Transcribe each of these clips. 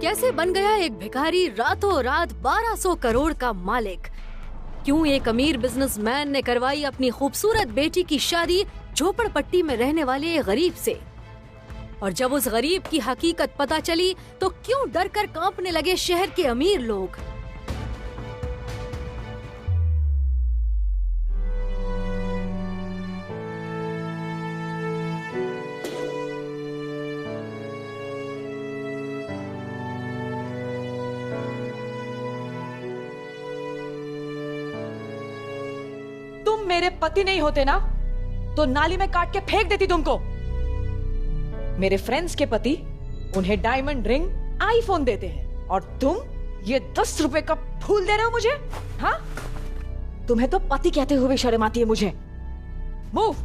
कैसे बन गया एक भिखारी रातों रात 1200 करोड़ का मालिक? क्यों एक अमीर बिजनेसमैन ने करवाई अपनी खूबसूरत बेटी की शादी झोपड़पट्टी में रहने वाले एक गरीब से? और जब उस गरीब की हकीकत पता चली तो क्यों डर कर कांपने लगे शहर के अमीर लोग? तुम मेरे पति नहीं होते ना तो नाली में काट के फेंक देती तुमको। मेरे फ्रेंड्स के पति उन्हें डायमंड रिंग, आईफोन देते हैं और तुम ये 10 रुपए का फूल दे रहे हो मुझे? हाँ, तुम्हें तो पति कहते हुए शर्म आती है मुझे। मूव।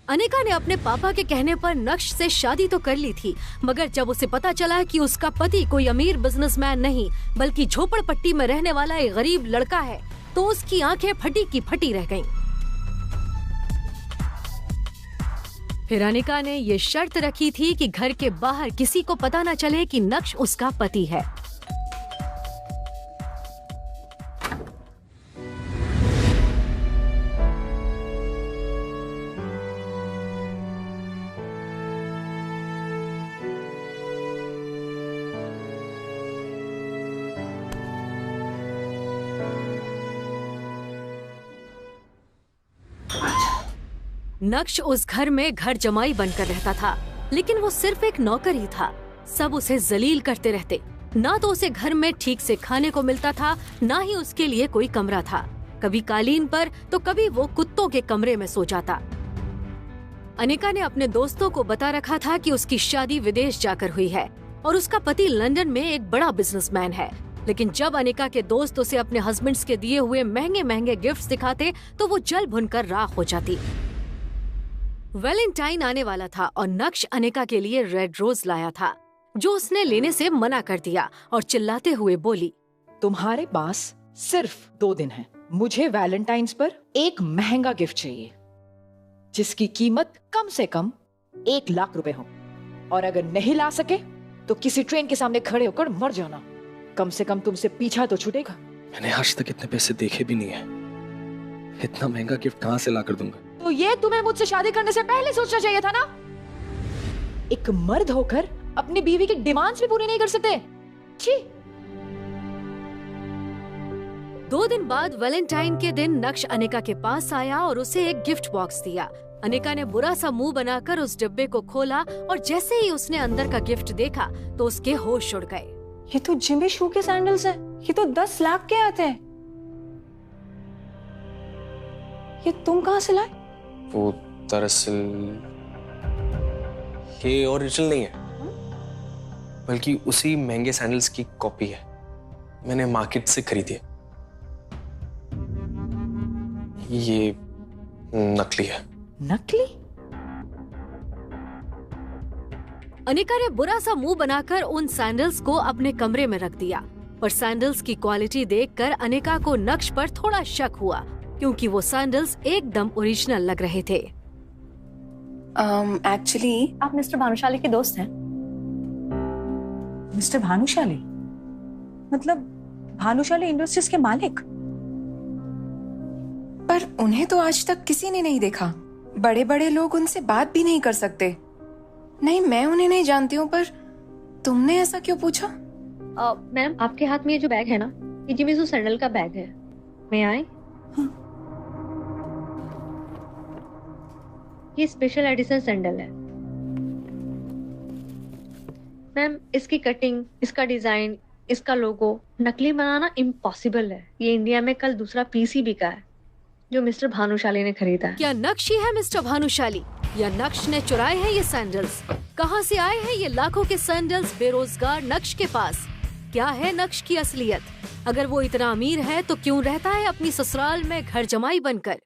अनिका ने अपने पापा के कहने पर नक्श से शादी तो कर ली थी, मगर जब उसे पता चला कि उसका पति कोई अमीर बिजनेसमैन नहीं बल्कि झोपड़पट्टी में रहने वाला एक गरीब लड़का है, तो उसकी आंखें फटी की फटी रह गईं। फिर अनिका ने ये शर्त रखी थी कि घर के बाहर किसी को पता न चले कि नक्श उसका पति है। नक्श उस घर में घर जमाई बनकर रहता था, लेकिन वो सिर्फ एक नौकर ही था। सब उसे जलील करते रहते। ना तो उसे घर में ठीक से खाने को मिलता था, ना ही उसके लिए कोई कमरा था। कभी कालीन पर तो कभी वो कुत्तों के कमरे में सो जाता। अनिका ने अपने दोस्तों को बता रखा था कि उसकी शादी विदेश जाकर हुई है और उसका पति लंदन में एक बड़ा बिजनेसमैन है। लेकिन जब अनिका के दोस्त उसे अपने हस्बैंड्स के दिए हुए महंगे महंगे गिफ्ट्स दिखाते तो वो जल भुनकर राख हो जाती। वैलेंटाइन आने वाला था और नक्श अनिका के लिए रेड रोज लाया था, जो उसने लेने से मना कर दिया और चिल्लाते हुए बोली, तुम्हारे पास सिर्फ 2 दिन हैं। मुझे वैलेंटाइंस पर एक महंगा गिफ्ट चाहिए जिसकी कीमत कम से कम 1 लाख रुपए हो, और अगर नहीं ला सके तो किसी ट्रेन के सामने खड़े होकर मर जाना। कम से कम तुमसे पीछा तो छूटेगा। मैंने आज तक इतने पैसे देखे भी नहीं है। इतना महंगा गिफ्ट कहाँ से ला कर दूंगा? तो ये तुम्हें मुझसे शादी करने से पहले सोचना चाहिए था ना। एक मर्द होकर अपनी बीवी की डिमांड्स भी पूरी नहीं कर सकते। छी। 2 दिन बाद वैलेंटाइन के दिन नक्श अनिका के पास आया और उसे एक गिफ्ट बॉक्स दिया। अनिका ने बुरा सा मुंह बनाकर उस डिब्बे को खोला और जैसे ही उसने अंदर का गिफ्ट देखा तो उसके होश उड़ गए। ये तो जिमी शू के सैंडल्स हैं। ये तो 10 लाख के आते हैं। ये तुम कहाँ से लाए? वो दरअसल ये ओरिजिनल नहीं है, बल्कि उसी महंगे सैंडल्स की कॉपी है। मैंने मार्केट से खरीदी है। ये नकली है। नकली? अनिका ने बुरा सा मुंह बनाकर उन सैंडल्स को अपने कमरे में रख दिया, पर सैंडल्स की क्वालिटी देखकर अनिका को नक्श पर थोड़ा शक हुआ, क्योंकि वो सैंडल्स एकदम ओरिजिनल लग रहे थे। एक्चुअली आप मिस्टर भानुशाली के दोस्त हैं। मिस्टर भानुशाली? मतलब भानुशाली इंडस्ट्रीज के मालिक? पर उन्हें तो आज तक किसी ने नहीं देखा। बड़े बड़े लोग उनसे बात भी नहीं कर सकते। नहीं, मैं उन्हें नहीं जानती हूँ, पर तुमने ऐसा क्यों पूछा? मैम, आपके हाथ में ये जो बैग है ना, ये जिमी शू सैंडल का बैग है। मैं आए? ये स्पेशल एडिशन सैंडल है मैम। इसकी कटिंग, इसका डिजाइन, इसका लोगो नकली बनाना इम्पॉसिबल है। ये इंडिया में कल दूसरा पीस ही बिका है जो मिस्टर भानुशाली ने खरीदा है। क्या नक्श ही है मिस्टर भानुशाली, या नक्श ने चुराए हैं ये सैंडल्स? कहाँ से आए हैं ये लाखों के सैंडल्स बेरोजगार नक्श के पास? क्या है नक्श की असलियत? अगर वो इतना अमीर है तो क्यों रहता है अपनी ससुराल में घर जमाई बनकर?